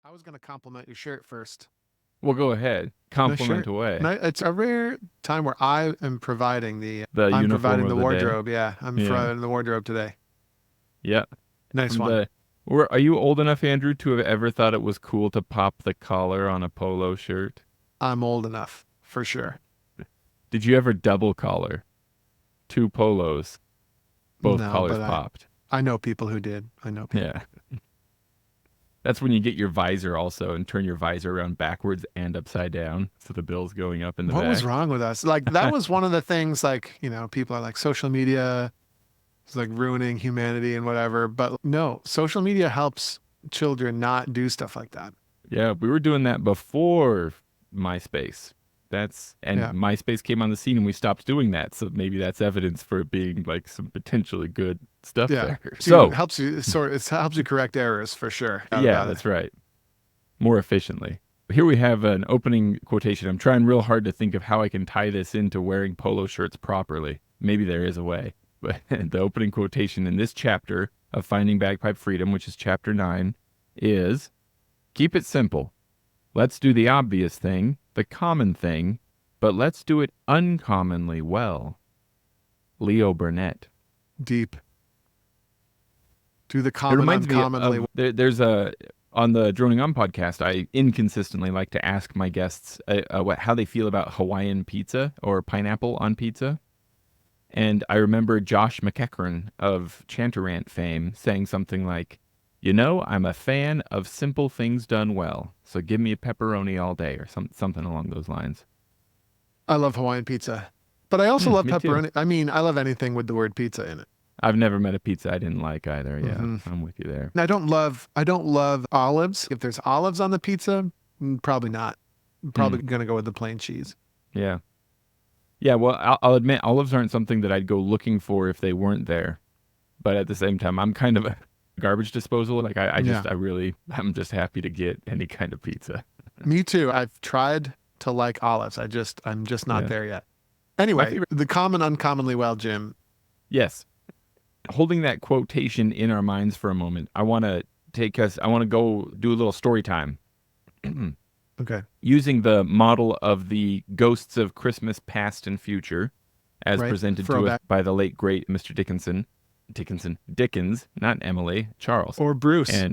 I was going to compliment your shirt first. Well, go ahead. Nice Compliment shirt. away. It's a rare time where I am providing The I'm uniform providing of the the day. wardrobe. Yeah, I'm Yeah. providing the wardrobe today. Yeah. Nice one. Are you old enough, Andrew, to have ever thought it was cool to pop the collar on a polo shirt? I'm old enough for sure. Did you ever double collar? Two polos, both No, collars but popped. I know people who did. I know people. Yeah. That's when you get your visor also and turn your visor around backwards and upside down. So the bill's going up in the What was back. wrong with us? Like that was one of the things like, people are like social media is like ruining humanity and whatever, but no, social media helps children not do stuff like that. Yeah, we were doing that before MySpace. And Yeah. MySpace came on the scene and we stopped doing that. So maybe that's evidence for it being like some potentially good stuff Yeah. there. So So, it helps you correct errors for sure. Not yeah, about it. that's right. More efficiently. Here we have an opening quotation. I'm trying real hard to think of how I can tie this into wearing polo shirts properly. Maybe there is a way. But the opening quotation in this chapter of Finding Bagpipe Freedom, which is chapter 9, is keep it simple. Let's do the obvious thing, the common thing, but let's do it uncommonly well. Leo Burnett. Deep. Do the It common reminds me uncommonly. of there's a on the Droning On podcast. I inconsistently like to ask my guests how they feel about Hawaiian pizza or pineapple on pizza. And I remember Josh McEachran of Chantarant fame saying something like, I'm a fan of simple things done well, so give me a pepperoni all day, or something along those lines. I love Hawaiian pizza, but I also love Me too. pepperoni. I mean, I love anything with the word pizza in it. I've never met a pizza I didn't like either. Yeah, Mm-hmm. I'm with you there. And I don't love olives. If there's olives on the pizza, probably not. I'm probably gonna go with the plain cheese. Yeah. Yeah, well, I'll admit olives aren't something that I'd go looking for if they weren't there. But at the same time, I'm kind of a garbage disposal. Like I'm just happy to get any kind of pizza. Me too. I've tried to like olives. I'm just not there yet. Anyway, the common uncommonly well, Jim. Yes. Holding that quotation in our minds for a moment, I want to go do a little story time. Okay. Using the model of the ghosts of Christmas past and future, as presented to us by the late, great Mr. Dickens, not Emily, Charles. Or Bruce.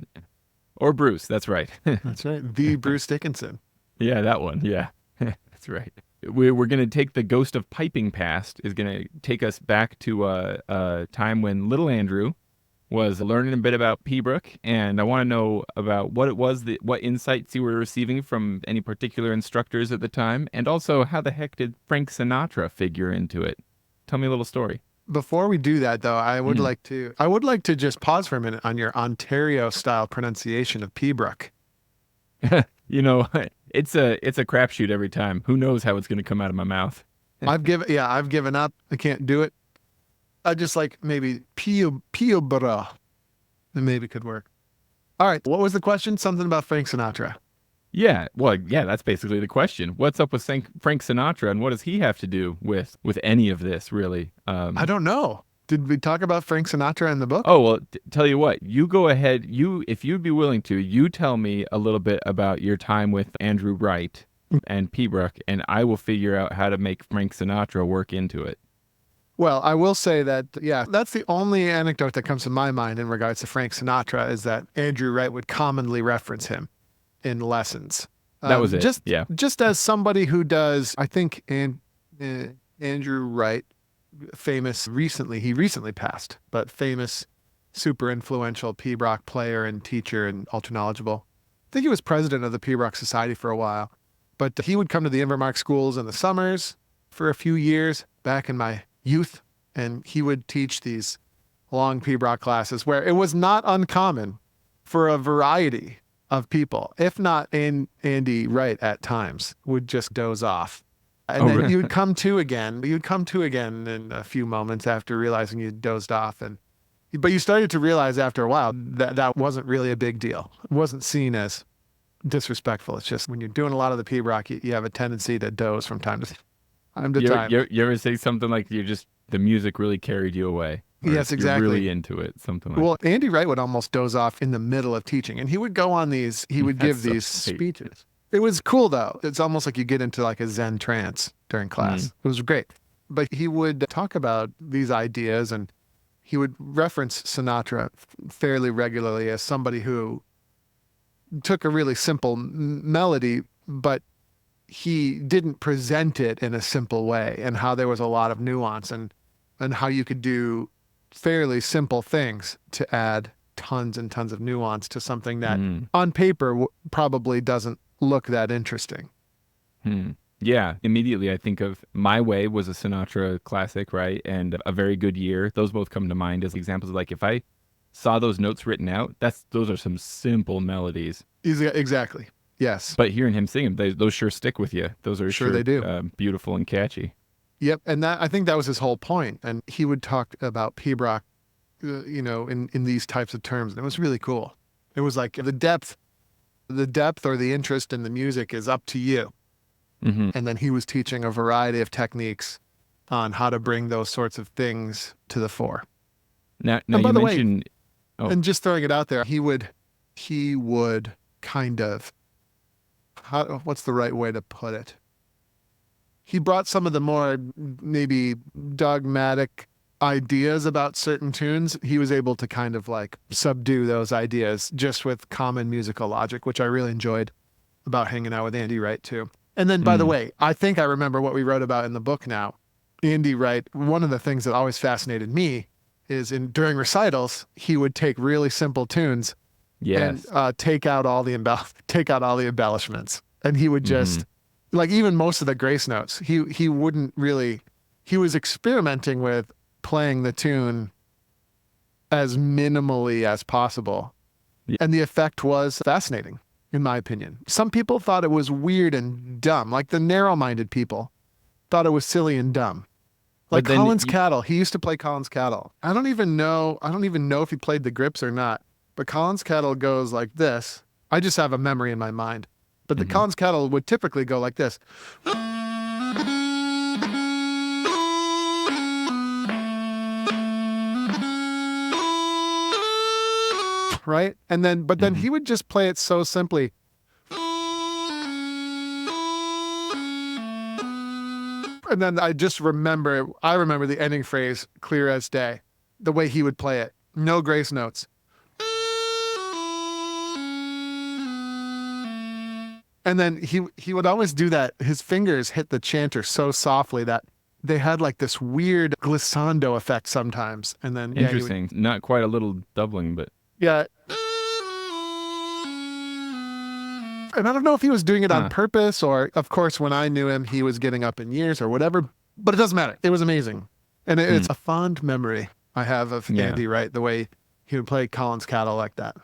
Or Bruce, that's right. That's right. The Bruce Dickinson. Yeah, that one. Yeah, that's right. We're going to take the ghost of piping past, is going to take us back to a time when little Andrew was learning a bit about Pembroke, and I want to know about what it was, what insights you were receiving from any particular instructors at the time, and also how the heck did Frank Sinatra figure into it? Tell me a little story. Before we do that, though, I would like to just pause for a minute on your Ontario-style pronunciation of Pembroke. It's a crapshoot every time. Who knows how it's going to come out of my mouth? I've given up. I can't do it. I just like maybe Peterborough. It maybe could work. All right. What was the question? Something about Frank Sinatra. Yeah. Well, yeah, that's basically the question. What's up with Frank Sinatra, and what does he have to do with any of this, really? I don't know. Did we talk about Frank Sinatra in the book? Oh, well, tell you what. You go ahead. If you'd be willing to, you tell me a little bit about your time with Andrew Wright and Pembroke, and I will figure out how to make Frank Sinatra work into it. Well, I will say that, that's the only anecdote that comes to my mind in regards to Frank Sinatra is that Andrew Wright would commonly reference him in lessons. That was it. Just as somebody who does, I think, Andrew Wright, he recently passed, but famous, super influential Pembroke player and teacher and ultra knowledgeable. I think he was president of the Pembroke Society for a while, but he would come to the Invermark schools in the summers for a few years back in my youth, and he would teach these long Pembroke classes where it was not uncommon for a variety of people, if not Andy Wright at times, would just doze off. And then you would come to again. You'd come to again in a few moments after realizing you dozed off. But you started to realize after a while that wasn't really a big deal. It wasn't seen as disrespectful. It's just when you're doing a lot of the Pembroke, you have a tendency to doze from time to time. You ever say something like the music really carried you away? Or Yes, if you're exactly. really into it, something like Well, Andy Wright would almost doze off in the middle of teaching, and he would go on these, he would give That's so these great. speeches. It was cool though. It's almost like you get into like a Zen trance during class. It was great. But he would talk about these ideas, and he would reference Sinatra fairly regularly as somebody who took a really simple melody, but he didn't present it in a simple way, and how there was a lot of nuance, and how you could do fairly simple things to add tons and tons of nuance to something that on paper probably doesn't look that interesting. Yeah, immediately I think of My Way was a Sinatra classic, right? And A Very Good Year. Those both come to mind as examples of like, if I saw those notes written out, those are some simple melodies. Exactly. Yes. But hearing him sing them, those sure stick with you. Those are Sure they do. Beautiful and catchy. Yep. And I think that was his whole point. And he would talk about P-Brock, in these types of terms. And it was really cool. It was like the depth or the interest in the music is up to you. And then he was teaching a variety of techniques on how to bring those sorts of things to the fore. Now and by you the mentioned, way, and just throwing it out there, he would kind of, what's the right way to put it? He brought some of the more maybe dogmatic ideas about certain tunes. He was able to kind of like subdue those ideas just with common musical logic, which I really enjoyed about hanging out with Andy Wright too. And then, by the way, I think I remember what we wrote about in the book now. Andy Wright, one of the things that always fascinated me is during recitals, he would take really simple tunes and take out all the embellishments. And he would just, like even most of the grace notes, he wouldn't really, he was experimenting with playing the tune as minimally as possible. Yeah. And the effect was fascinating, in my opinion. Some people thought it was weird and dumb, like the narrow-minded people thought it was silly and dumb. Like Collins Cattle, he used to play Collins Cattle. I don't even know if he played the grips or not, but Collins Cattle goes like this. I just have a memory in my mind. But the Collins Cattle would typically go like this. Right? But then he would just play it so simply. And then I remember the ending phrase clear as day, the way he would play it. No grace notes. And then he would always do that. His fingers hit the chanter so softly that they had like this weird glissando effect sometimes. And then interesting. Not quite a little doubling, but yeah. And I don't know if he was doing it on purpose or, of course, when I knew him, he was getting up in years or whatever, but it doesn't matter. It was amazing. And it's a fond memory I have of Andy Wright, the way he would play Collins Cattle like that.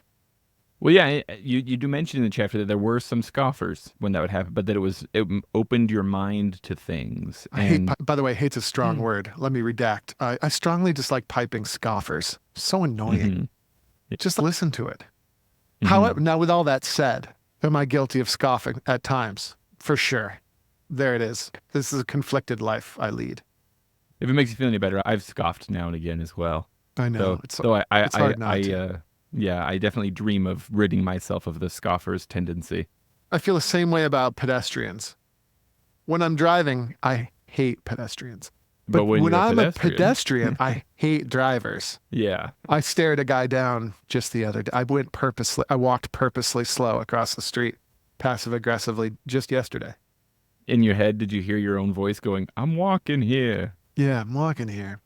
Well, yeah, you do mention in the chapter that there were some scoffers when that would happen, but that it opened your mind to things. By the way, hate's a strong word. Let me redact. I strongly dislike piping scoffers. So annoying. Just listen to it. However, now with all that said, am I guilty of scoffing at times? For sure. There it is. This is a conflicted life I lead. If it makes you feel any better, I've scoffed now and again as well. I know. It's hard not to. Yeah, I definitely dream of ridding myself of the scoffer's tendency. I feel the same way about pedestrians. When I'm driving, I hate pedestrians. But when I'm a pedestrian, I hate drivers. Yeah. I stared a guy down just the other day. I walked purposely slow across the street, passive aggressively, just yesterday. In your head, did you hear your own voice going, "I'm walking here"? Yeah, I'm walking here.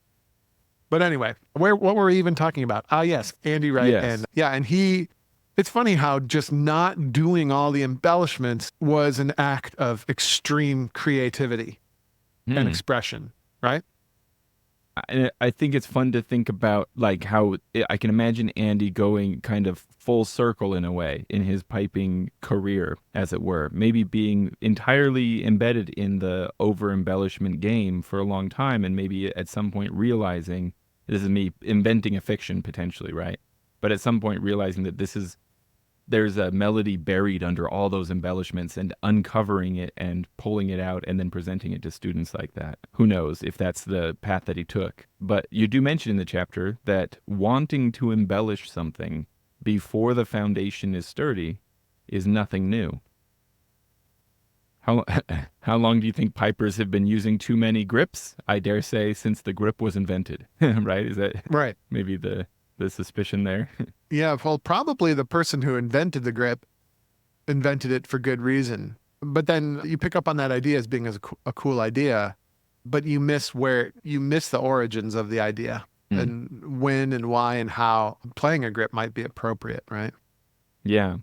But anyway, what were we even talking about? Yes, Andy Wright. Yes. And it's funny how just not doing all the embellishments was an act of extreme creativity and expression, right? I think it's fun to think about like how I can imagine Andy going kind of full circle in a way in his piping career, as it were, maybe being entirely embedded in the over embellishment game for a long time. And maybe at some point realizing, this is me inventing a fiction potentially, right? But at some point realizing that this is there's a melody buried under all those embellishments, and uncovering it and pulling it out and then presenting it to students like that. Who knows if that's the path that he took. But you do mention in the chapter that wanting to embellish something before the foundation is sturdy is nothing new. How long do you think pipers have been using too many grips? I dare say since the grip was invented, right? Is that Right. maybe the suspicion there? Yeah, well, probably the person who invented the grip invented it for good reason. But then you pick up on that idea as being a cool idea, but you miss the origins of the idea and when and why and how playing a grip might be appropriate, right? Yeah.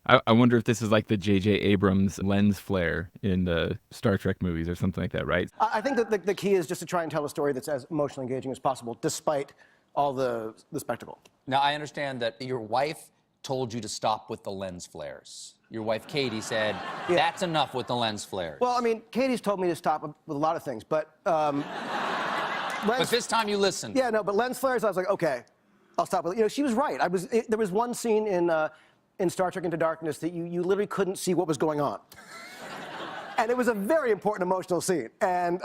I wonder if this is like the J.J. Abrams lens flare in the Star Trek movies or something like that, right? I think that the key is just to try and tell a story that's as emotionally engaging as possible, despite all the spectacle. Now, I understand that your wife told you to stop with the lens flares. Your wife, Katie, said, that's enough with the lens flares. Well, I mean, Katie's told me to stop with a lot of things, but... but this time you listened. Yeah, no, but lens flares, I was like, okay, I'll stop with it. You know, she was right. There was one scene in Star Trek Into Darkness that you literally couldn't see what was going on. And it was a very important emotional scene. And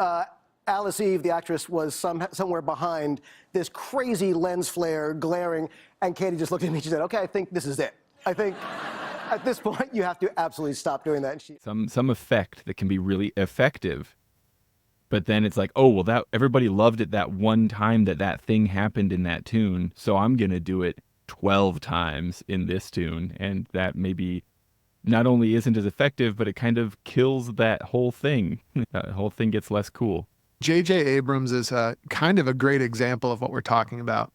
Alice Eve, the actress, was somewhere behind this crazy lens flare glaring, and Katie just looked at me and she said, okay, I think this is it. I think at this point you have to absolutely stop doing that. And some effect that can be really effective, but then it's like, oh, well, that everybody loved it that one time that thing happened in that tune, so I'm going to do it 12 times in this tune, and that maybe not only isn't as effective, but it kind of kills that whole thing. That whole thing gets less cool. J.J. Abrams is kind of a great example of what we're talking about.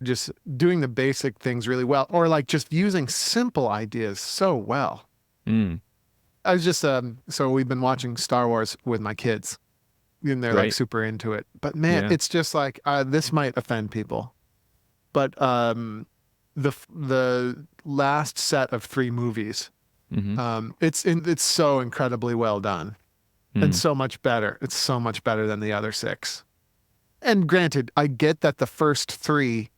Just doing the basic things really well, or like just using simple ideas so well. I was just, so we've been watching Star Wars with my kids, and they're like super into it. But man, it's just like, this might offend people. But the last set of 3 movies, it's so incredibly well done. And so much better. It's so much better than the other 6. And granted, I get that the first 3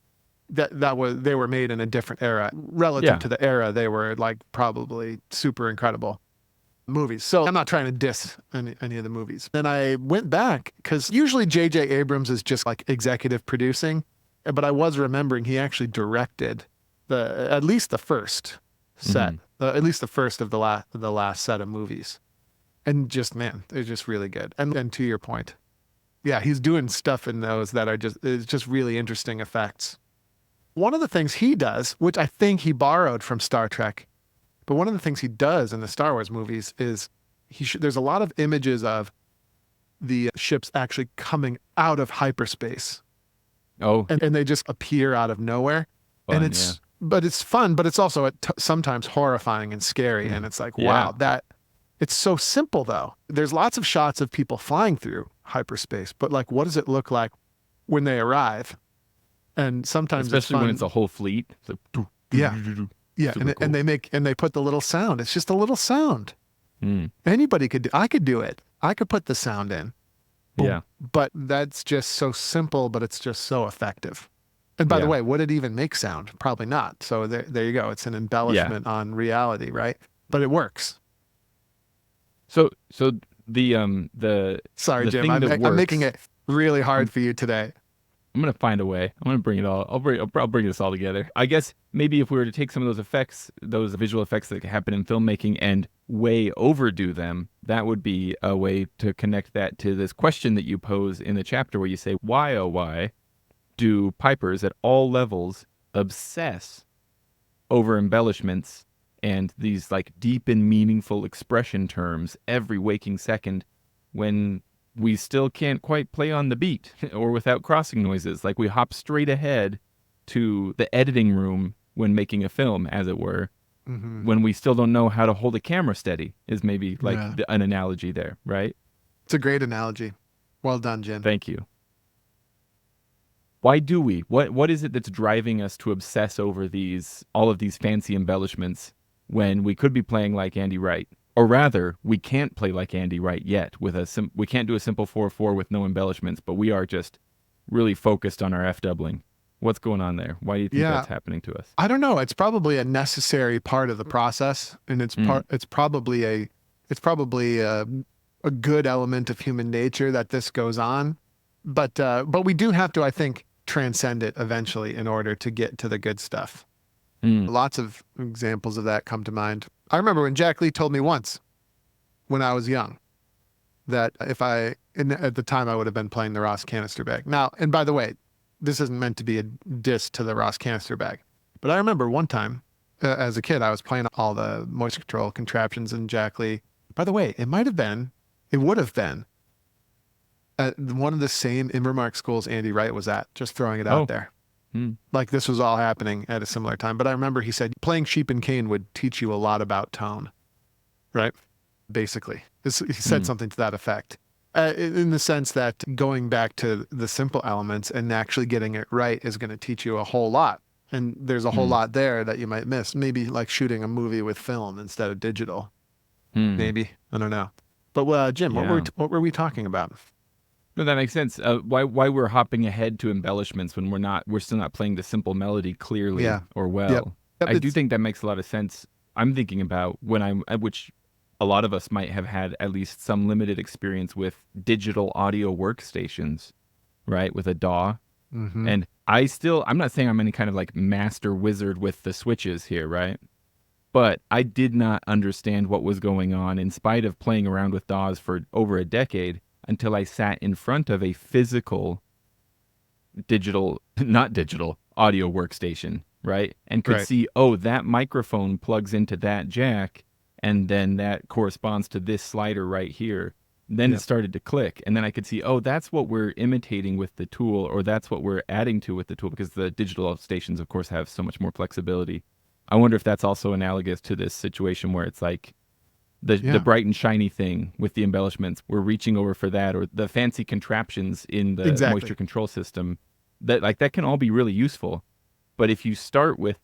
they were made in a different era relative to the era. They were like probably super incredible movies. So I'm not trying to diss any of the movies. Then I went back because usually J.J. Abrams is just like executive producing, but I was remembering he actually directed at least the first set, at least the first of the last set of movies. And just, man, they're just really good. And to your point, yeah, he's doing stuff in those that are just really interesting effects. One of the things he does, which I think he borrowed from Star Trek, but one of the things he does in the Star Wars movies is there's a lot of images of the ships actually coming out of hyperspace. Oh. And they just appear out of nowhere. Fun, and but it's fun, but it's also sometimes horrifying and scary. And it's like, wow, it's so simple though. There's lots of shots of people flying through hyperspace, but like, what does it look like when they arrive? And sometimes especially when it's a whole fleet. It's like, and they put the little sound. It's just a little sound. Anybody I could do it. I could put the sound in. Boom. Yeah. But that's just so simple, but it's just so effective. And by the way, would it even make sound? Probably not. So there you go. It's an embellishment on reality, right? But it works. So the sorry, the Jim, thing I'm making it really hard for you today. I'm gonna find a way. I'm gonna bring it all. I'll bring this all together. I guess maybe if we were to take some of those effects, those visual effects that happen in filmmaking, and way overdo them, that would be a way to connect that to this question that you pose in the chapter, where you say, why, oh why, do pipers at all levels obsess over embellishments and these like deep and meaningful expression terms every waking second, when we still can't quite play on the beat or without crossing noises? Like, we hop straight ahead to the editing room when making a film, as it were, when we still don't know how to hold a camera steady, is maybe like an analogy there, right? It's a great analogy. Well done, Jim. Thank you. Why do we? What is it that's driving us to obsess over all of these fancy embellishments when we could be playing like Andy Wright? Or rather, we can't play like Andy Wright yet. We can't do a simple 4/4 with no embellishments, but we are just really focused on our F-doubling. What's going on there? Why do you think Yeah. that's happening to us? I don't know. It's probably a necessary part of the process, and it's probably a good element of human nature that this goes on. But we do have to, I think, transcend it eventually in order to get to the good stuff. Lots of examples of that come to mind. I remember when Jack Lee told me once, when I was young, that at the time I would have been playing the Ross canister bag. Now, and by the way, this isn't meant to be a diss to the Ross canister bag, but I remember one time as a kid, I was playing all the moisture control contraptions in Jack Lee. By the way, it would have been at one of the same Invermark schools Andy Wright was at, just throwing it out there. Like this was all happening at a similar time. But I remember he said playing sheep and cane would teach you a lot about tone, right? Basically, he said something to that effect. In the sense that going back to the simple elements and actually getting it right is going to teach you a whole lot. And there's a whole lot there that you might miss. Maybe like shooting a movie with film instead of digital. Maybe. I don't know. But Jim, what were we talking about? No, that makes sense. Why we're hopping ahead to embellishments when we're still not playing the simple melody clearly or well. Yep, I do think that makes a lot of sense. I'm thinking about which a lot of us might have had at least some limited experience with digital audio workstations, right? With a DAW. And I'm not saying I'm any kind of like master wizard with the switches here, right? But I did not understand what was going on in spite of playing around with DAWs for over a decade until I sat in front of a physical not digital audio workstation, right? And could see, that microphone plugs into that jack, and then that corresponds to this slider right here. Then it started to click, and then I could see, that's what we're imitating with the tool, or that's what we're adding to with the tool, because the digital stations, of course, have so much more flexibility. I wonder if that's also analogous to this situation where it's like the bright and shiny thing with the embellishments. We're reaching over for that, or the fancy contraptions in the moisture control system. That can all be really useful. But if you start with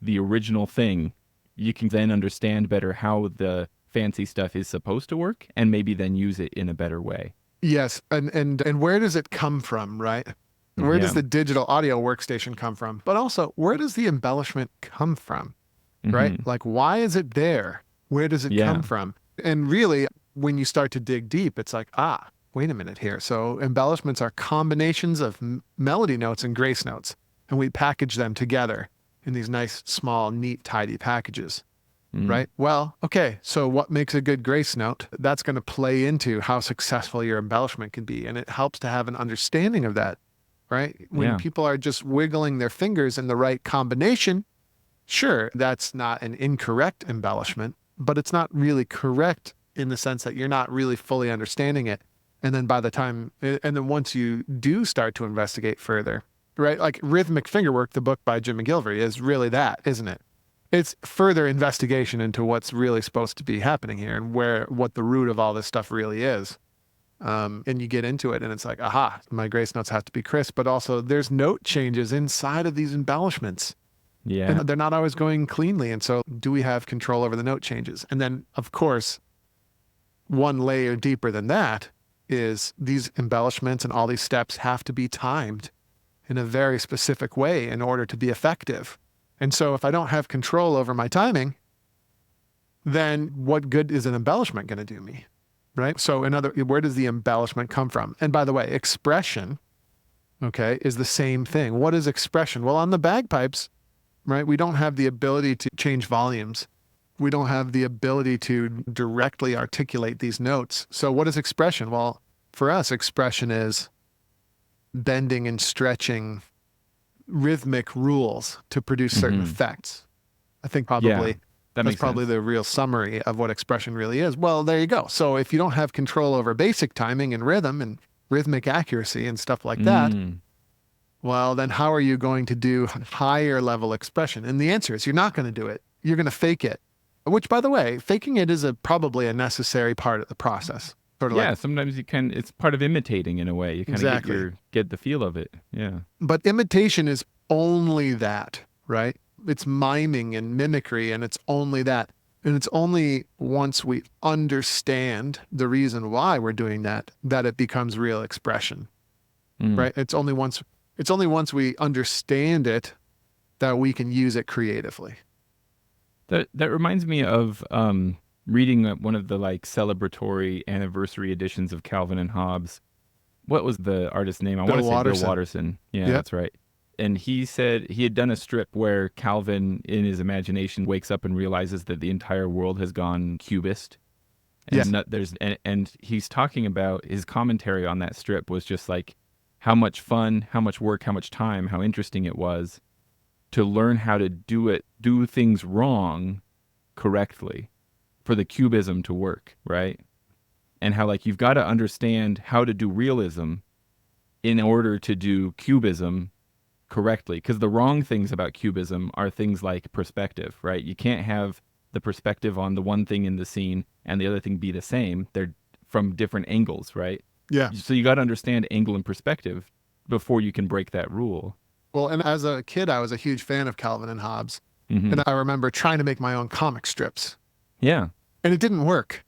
the original thing, you can then understand better how the fancy stuff is supposed to work, and maybe then use it in a better way. Yes, and where does it come from, right? Where does the digital audio workstation come from? But also, where does the embellishment come from, right? Like, why is it there? Where does it come from? And really, when you start to dig deep, it's like, wait a minute here. So embellishments are combinations of melody notes and grace notes, and we package them together in these nice, small, neat, tidy packages. Right? Well, okay, so what makes a good grace note? That's going to play into how successful your embellishment can be. And it helps to have an understanding of that, right? When people are just wiggling their fingers in the right combination, sure, that's not an incorrect embellishment, but it's not really correct in the sense that you're not really fully understanding it. And then once you do start to investigate further, right? Like Rhythmic Fingerwork, the book by Jim McGilvery, is really that, isn't it? It's further investigation into what's really supposed to be happening here and what the root of all this stuff really is. And you get into it and it's like, my grace notes have to be crisp, but also there's note changes inside of these embellishments. Yeah. And they're not always going cleanly. And so do we have control over the note changes? And then, of course, one layer deeper than that is these embellishments and all these steps have to be timed in a very specific way in order to be effective. And so if I don't have control over my timing, then what good is an embellishment going to do me, right? So where does the embellishment come from? And by the way, expression, is the same thing. What is expression? Well, on the bagpipes, right, we don't have the ability to change volumes. We don't have the ability to directly articulate these notes. So what is expression? Well, for us, expression is bending and stretching rhythmic rules to produce certain effects. I think probably that's probably the real summary of what expression really is. Well, there you go. So if you don't have control over basic timing and rhythm and rhythmic accuracy and stuff like that, well, then how are you going to do higher level expression? And the answer is you're not going to do it. You're going to fake it, which, by the way, faking it is probably a necessary part of the process. Sort of sometimes you can. It's part of imitating in a way. You kind of get the feel of it. Yeah. But imitation is only that, right? It's miming and mimicry, and it's only that. And it's only once we understand the reason why we're doing that it becomes real expression, right? It's only once It's only once we understand it that we can use it creatively. That reminds me of reading one of the like celebratory anniversary editions of Calvin and Hobbes. What was the artist's name? I want to say Bill Watterson. Yeah, Yep. that's right. And he said he had done a strip where Calvin, in his imagination, wakes up and realizes that the entire world has gone cubist. And Yes. and he's talking about his commentary on that strip was just like how much fun, how much work, how much time, how interesting it was to learn how to do things wrong correctly for the cubism to work, right? And how like you've got to understand how to do realism in order to do cubism correctly. Because the wrong things about cubism are things like perspective, right? You can't have the perspective on the one thing in the scene and the other thing be the same. They're from different angles, right? Yeah. So you got to understand angle and perspective before you can break that rule. Well, and as a kid, I was a huge fan of Calvin and Hobbes. Mhm. And I remember trying to make my own comic strips. Yeah. And it didn't work.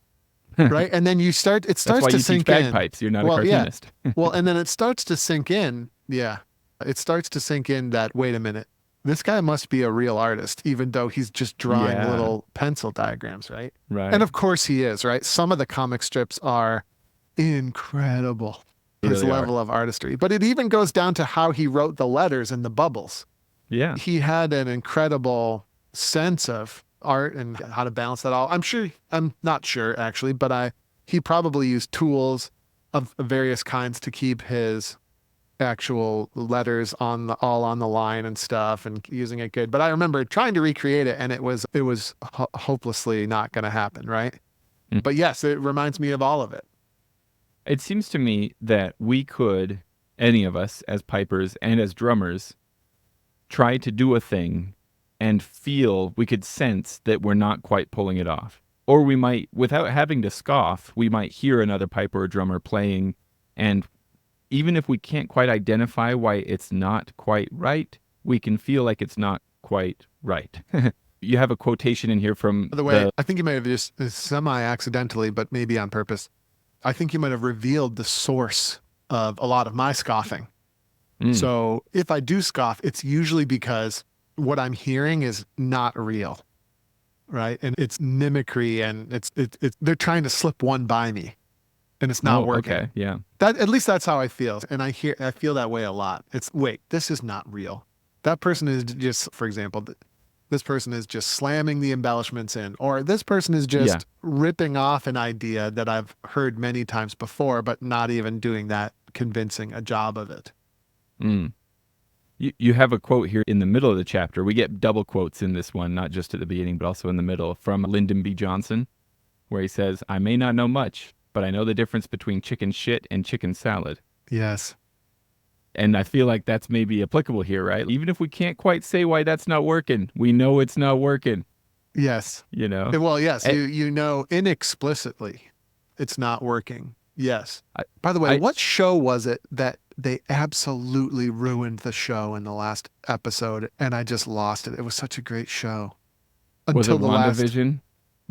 Right? And then it starts That's why to you sink teach in. bagpipes. You're not a Well, yeah. cartoonist. Well, and then it starts to sink in. Yeah. It starts to sink in that, wait a minute, this guy must be a real artist, even though he's just drawing Yeah. little pencil diagrams, right? Right. And of course he is, right? Some of the comic strips are incredible, They his really are. level of artistry. But it even goes down to how he wrote the letters and the bubbles. Yeah. He had an incredible sense of art and how to balance that all. I'm not sure actually, but he probably used tools of various kinds to keep his actual letters all on the line and stuff and using it good. But I remember trying to recreate it and it was hopelessly not going to happen, right? Mm. But yes, it reminds me of all of it. It seems to me that we could, any of us as pipers and as drummers, try to do a thing and we could sense that we're not quite pulling it off. Or we might, without having to scoff, we might hear another piper or drummer playing, and even if we can't quite identify why it's not quite right, we can feel like it's not quite right. You have a quotation in here from By the way, I think you might have just semi-accidentally, but maybe on purpose, I think you might have revealed the source of a lot of my scoffing. So if I do scoff, it's usually because what I'm hearing is not real, right? And it's mimicry, and they're trying to slip one by me, and it's not working. Okay, yeah. At least that's how I feel, and I feel that way a lot. Wait, this is not real. That person is just, for example, this person is just slamming the embellishments in, or this person is just ripping off an idea that I've heard many times before, but not even doing that convincing a job of it. You have a quote here in the middle of the chapter. We get double quotes in this one, not just at the beginning, but also in the middle, from Lyndon B. Johnson, where he says, "I may not know much, but I know the difference between chicken shit and chicken salad." Yes. And I feel like that's maybe applicable here, right? Even if we can't quite say why that's not working, we know it's not working, Yes. you know? Well, yes, you know inexplicitly it's not working. Yes. By the way, what show was it that they absolutely ruined the show in the last episode and I just lost it? It was such a great show. Was it WandaVision?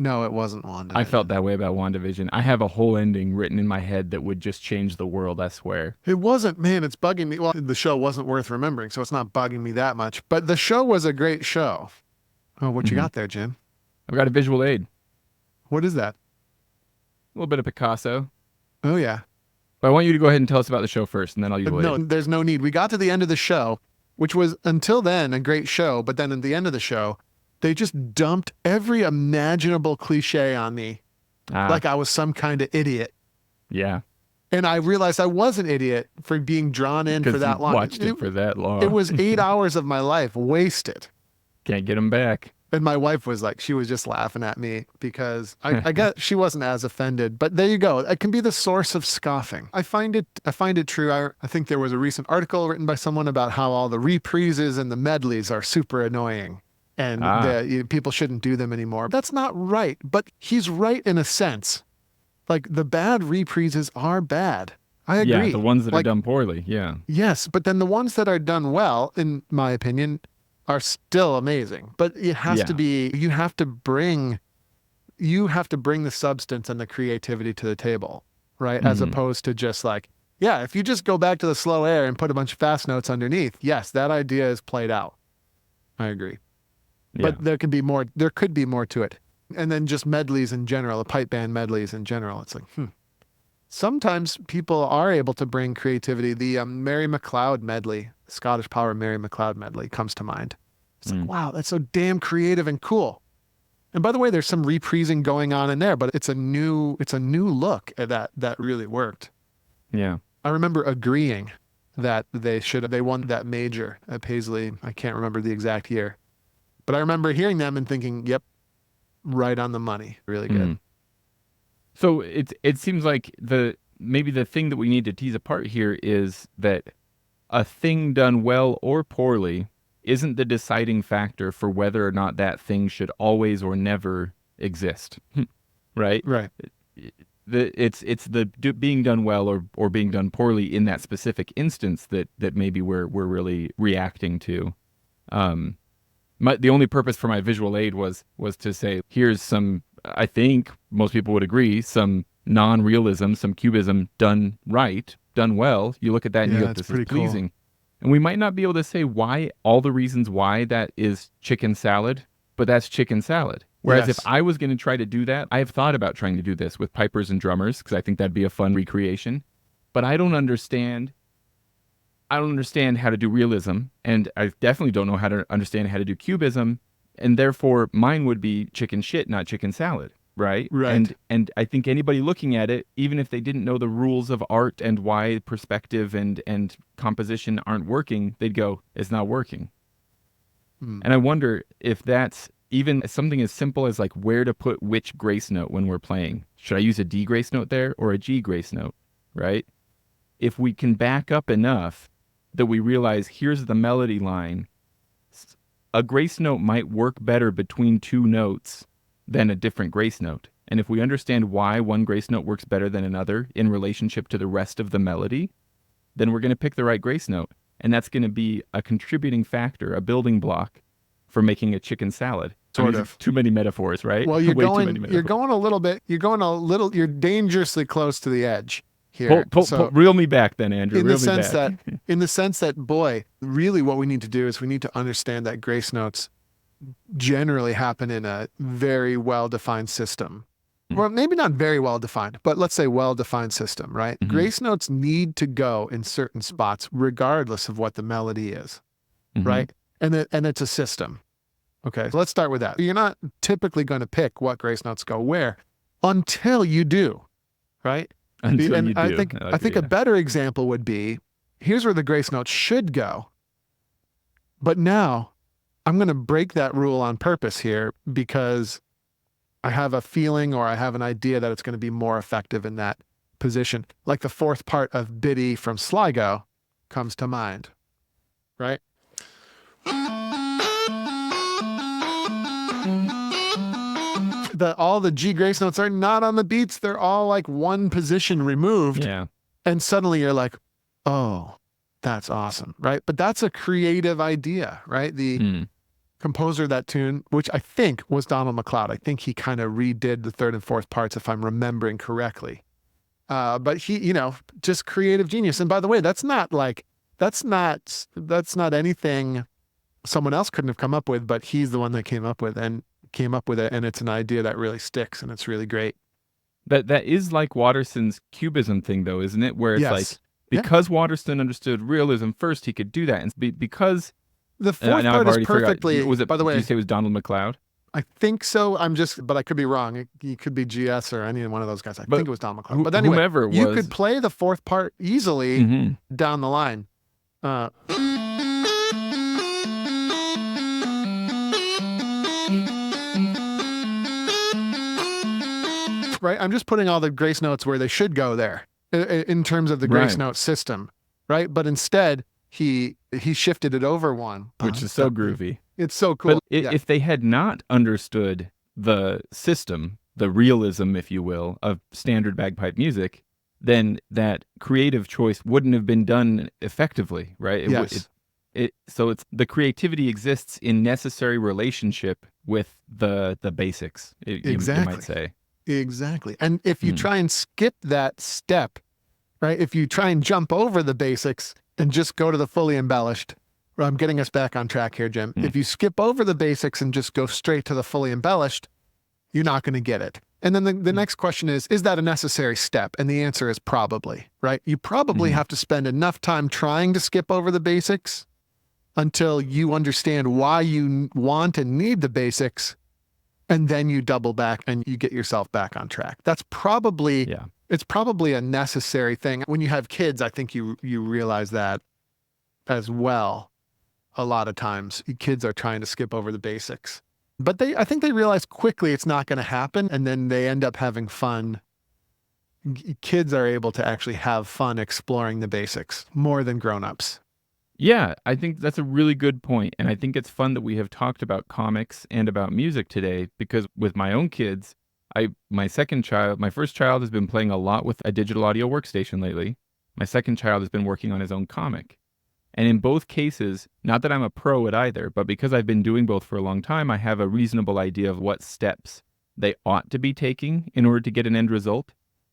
No, it wasn't WandaVision. I felt that way about WandaVision. I have a whole ending written in my head that would just change the world, I swear. It wasn't, man, it's bugging me. Well, the show wasn't worth remembering, so it's not bugging me that much. But the show was a great show. Oh, what you got there, Jim? I've got a visual aid. What is that? A little bit of Picasso. Oh, yeah. But I want you to go ahead and tell us about the show first, and then I'll use No, there's no need. We got to the end of the show, which was until then a great show. But then at the end of the show, they just dumped every imaginable cliche on me, like I was some kind of idiot. Yeah. And I realized I was an idiot for being drawn in for that long. Watched it for that long. It was 8 hours of my life wasted. Can't get them back. And my wife was like, she was just laughing at me because I guess she wasn't as offended. But there you go. It can be the source of scoffing. I find it true. I think there was a recent article written by someone about how all the reprises and the medleys are super annoying. And people shouldn't do them anymore. That's not right. But he's right in a sense. Like, the bad reprises are bad. I agree. Yeah, the ones that are done poorly, yeah. Yes, but then the ones that are done well, in my opinion, are still amazing. But it has to be, you have to bring the substance and the creativity to the table, right? As opposed to just like, Yeah, if you just go back to the slow air and put a bunch of fast notes underneath, yes, that idea is played out. I agree. Yeah. But there could be more to it. And then just medleys in general, the pipe band medleys in general. It's like, Sometimes people are able to bring creativity. The Mary McLeod medley, Scottish Power Mary McLeod medley comes to mind. It's like, wow, that's so damn creative and cool. And by the way, there's some reprising going on in there, but it's a new look at that really worked. Yeah. I remember agreeing that they won that major at Paisley. I can't remember the exact year, but I remember hearing them and thinking, yep, right on the money. Really good. So it seems like maybe the thing that we need to tease apart here is that a thing done well or poorly isn't the deciding factor for whether or not that thing should always or never exist. Right? Right. It's the being done well or being done poorly in that specific instance that maybe we're really reacting to. The only purpose for my visual aid was to say, here's some, I think most people would agree, some non-realism, some cubism done right, done well. You look at that and you go, this is pleasing. Cool. And we might not be able to say all the reasons why that is chicken salad, but that's chicken salad. Whereas if I was going to try to do that, I have thought about trying to do this with pipers and drummers because I think that'd be a fun recreation. But I don't understand how to do realism, and I definitely don't know how to understand how to do cubism, and therefore mine would be chicken shit, not chicken salad, right? Right. And I think anybody looking at it, even if they didn't know the rules of art and why perspective and composition aren't working, they'd go, it's not working. And I wonder if that's even something as simple as like where to put which grace note when we're playing. Should I use a D grace note there or a G grace note, right? If we can back up enough that we realize here's the melody line, a grace note might work better between two notes than a different grace note. And if we understand why one grace note works better than another in relationship to the rest of the melody, then we're going to pick the right grace note. And that's going to be a contributing factor, a building block for making a chicken salad. Sort of. Too many metaphors, right? Well, you're dangerously close to the edge here. Reel me back then, Andrew. In the sense that, boy, really what we need to do is we need to understand that grace notes generally happen in a very well-defined system. Well, maybe not very well-defined, but let's say well-defined system, right? Grace notes need to go in certain spots regardless of what the melody is, right? And it's a system. Okay, so let's start with that. You're not typically going to pick what grace notes go where until you do, right? I think a better example would be, here's where the grace notes should go. But now I'm going to break that rule on purpose here because I have a feeling or I have an idea that it's going to be more effective in that position. Like the fourth part of Biddy from Sligo comes to mind, right? All the G grace notes are not on the beats. They're all like one position removed. Yeah. And suddenly you're like, oh, that's awesome, right? But that's a creative idea, right? The composer of that tune, which I think was Donald McLeod. I think he kind of redid the third and fourth parts, if I'm remembering correctly. But he, just creative genius. And by the way, that's not anything someone else couldn't have come up with, but he's the one that came up with it. And it's an idea that really sticks and it's really great. That is like Watterson's cubism thing though, isn't it? Where it's because Watterson understood realism first, he could do that. And because the fourth part is perfectly, by the way, did you say it was Donald McLeod? I think so. But I could be wrong. He could be GS or any one of those guys. I think it was Donald McLeod. But anyway, whomever it was, you could play the fourth part easily down the line. Right? I'm just putting all the grace notes where they should go there in terms of the grace note system, right? But instead, he shifted it over one. Which is so groovy. It's so cool. But if they had not understood the system, the realism, if you will, of standard bagpipe music, then that creative choice wouldn't have been done effectively, right? So it's the creativity exists in necessary relationship with the basics, exactly. you might say. Exactly. And if you try and skip that step, right? If you try and jump over the basics and just go to the fully embellished, well, I'm getting us back on track here, Jim. If you skip over the basics and just go straight to the fully embellished, you're not going to get it. And then the next question is that a necessary step? And the answer is probably, right? You probably have to spend enough time trying to skip over the basics until you understand why you want and need the basics. And then you double back and you get yourself back on track. That's probably, it's probably a necessary thing. When you have kids, I think you realize that as well. A lot of times kids are trying to skip over the basics, but I think they realize quickly it's not going to happen. And then they end up having fun. Kids are able to actually have fun exploring the basics more than grownups. Yeah, I think that's a really good point. And I think it's fun that we have talked about comics and about music today, because with my own kids, my first child has been playing a lot with a digital audio workstation lately. My second child has been working on his own comic. And in both cases, not that I'm a pro at either, but because I've been doing both for a long time, I have a reasonable idea of what steps they ought to be taking in order to get an end result.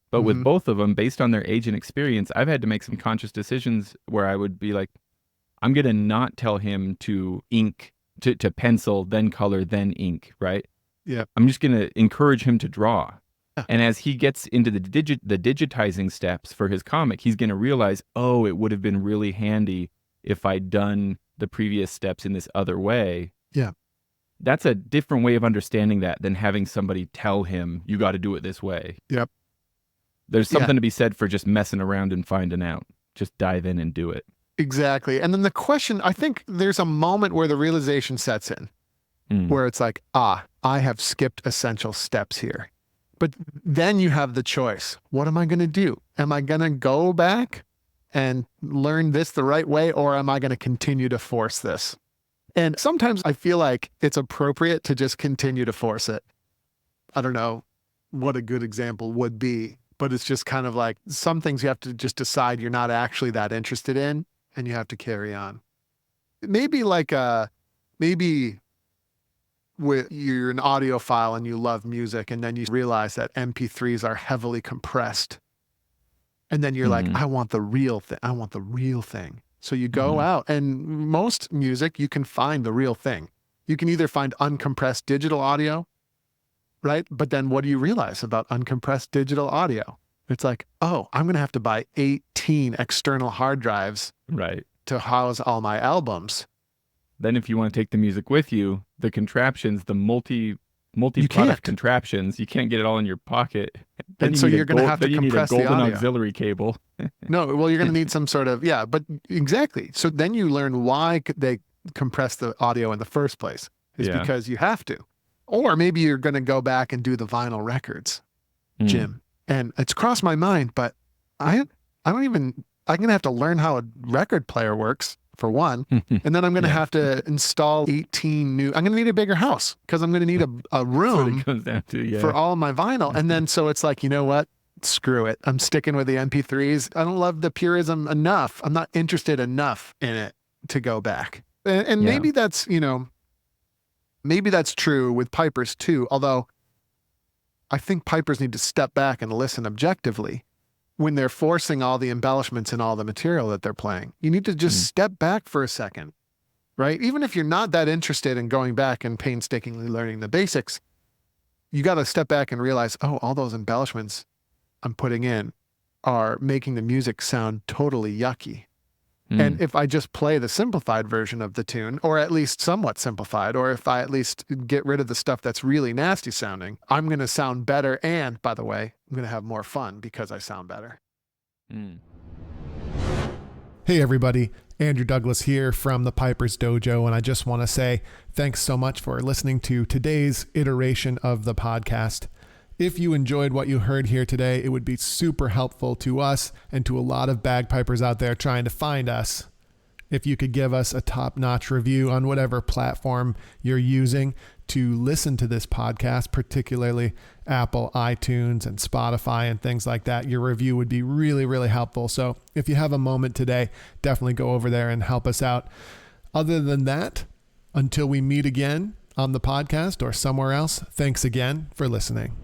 But with both of them, based on their age and experience, I've had to make some conscious decisions where I would be like, I'm going to not tell him to ink, to pencil, then color, then ink, right? Yeah. I'm just going to encourage him to draw. And as he gets into the digitizing steps for his comic, he's going to realize, oh, it would have been really handy if I'd done the previous steps in this other way. Yeah. That's a different way of understanding that than having somebody tell him, you got to do it this way. Yep. There's something to be said for just messing around and finding out. Just dive in and do it. Exactly. And then the question, I think there's a moment where the realization sets in, where it's like, I have skipped essential steps here. But then you have the choice. What am I going to do? Am I going to go back and learn this the right way, or am I going to continue to force this? And sometimes I feel like it's appropriate to just continue to force it. I don't know what a good example would be, but it's just kind of like some things you have to just decide you're not actually that interested in, and you have to carry on. Maybe with you're an audiophile and you love music, and then you realize that MP3s are heavily compressed. And then you're like, I want the real thing. I want the real thing. So you go out, and most music, you can find the real thing. You can either find uncompressed digital audio, right? But then what do you realize about uncompressed digital audio? It's like, oh, I'm going to have to buy 18 external hard drives to house all my albums. Then if you want to take the music with you, the contraptions, the multi-product contraptions, you can't get it all in your pocket. And so you're going to have to compress the audio. You need a golden auxiliary cable. No, well, you're going to need some sort of, but exactly. So then you learn why they compress the audio in the first place. It's because you have to. Or maybe you're going to go back and do the vinyl records, Jim. And it's crossed my mind, but I'm going to have to learn how a record player works, for one. And then I'm going to have to install 18 new, I'm going to need a bigger house because I'm going to need a room for all of my vinyl. And then, so it's like, you know what? Screw it. I'm sticking with the MP3s. I don't love the purism enough. I'm not interested enough in it to go back. And maybe that's, maybe that's true with pipers too. Although I think pipers need to step back and listen objectively when they're forcing all the embellishments and all the material that they're playing. You need to just step back for a second, right? Even if you're not that interested in going back and painstakingly learning the basics, you got to step back and realize, oh, all those embellishments I'm putting in are making the music sound totally yucky. And if I just play the simplified version of the tune, or at least somewhat simplified, or if I at least get rid of the stuff that's really nasty sounding, I'm going to sound better. And by the way, I'm going to have more fun because I sound better. Hey everybody, Andrew Douglas here from the Piper's Dojo, and I just want to say thanks so much for listening to today's iteration of the podcast. If you enjoyed what you heard here today, it would be super helpful to us and to a lot of bagpipers out there trying to find us. If you could give us a top-notch review on whatever platform you're using to listen to this podcast, particularly Apple, iTunes, and Spotify and things like that, your review would be really, really helpful. So if you have a moment today, definitely go over there and help us out. Other than that, until we meet again on the podcast or somewhere else, thanks again for listening.